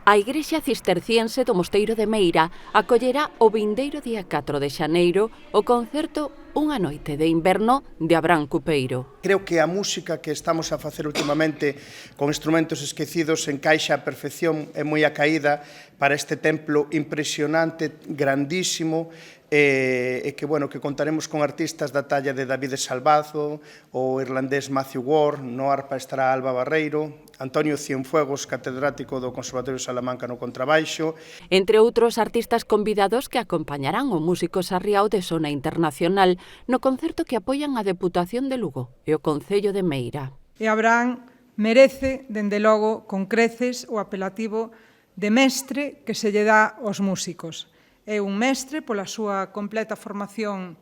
A Igrexa Cisterciense do Mosteiro de Meira acollerá o vindeiro día 4 de xaneiro o concerto Unha noite de inverno de Abraham Cupeiro. Creo que a música que estamos a facer últimamente con instrumentos esquecidos encaixa a perfección e moi acaída para este templo impresionante, grandísimo, e que contaremos con artistas da talla de David Salvazo, o irlandés Matthew Ward, no arpa estará Alba Barreiro, Antonio Cienfuegos, catedrático do Conservatorio de Salamanca no contrabaixo. Entre outros artistas convidados que acompañarán o músico sarriao de sona internacional no concerto que apoian a Deputación de Lugo e o Concello de Meira. E Abraham merece, dende logo, con creces o apelativo de mestre que se lle dá aos músicos. É un mestre pola súa completa formación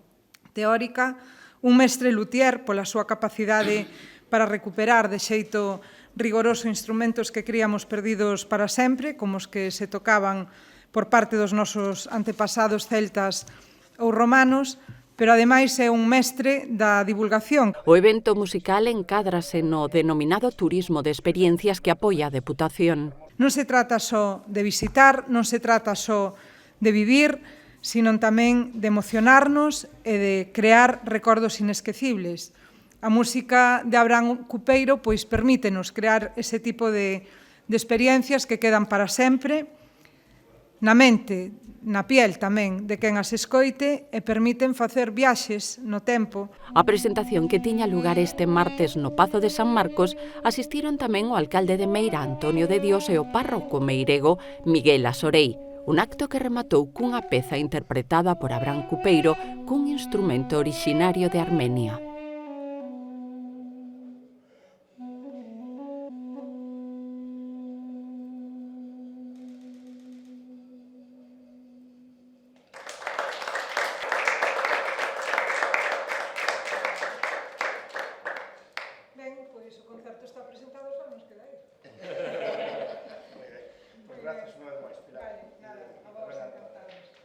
teórica, un mestre luthier pola súa capacidade para recuperar de xeito rigoroso instrumentos que críamos perdidos para sempre, como os que se tocaban por parte dos nosos antepasados celtas ou romanos, pero ademais é un mestre da divulgación. O evento musical encádrase no denominado turismo de experiencias que apoia a Deputación. Non se trata só de visitar, non se trata só de vivir, sino tamén de emocionarnos e de crear recordos inesquecibles. A música de Abraham Cupeiro permítenos crear ese tipo de experiencias que quedan para sempre, na mente, na piel tamén de quen as escoite e permiten facer viaxes no tempo. A presentación que tiña lugar este martes no Pazo de San Marcos asistiron tamén o alcalde de Meira, Antonio de Dios, e o párroco meirego, Miguel Asorei. Un acto que rematou cunha peza interpretada por Abraham Cupeiro cun instrumento orixinario de Armenia. O concerto está presentado, só nos queda ir. Grazas unha vez máis, Pilar.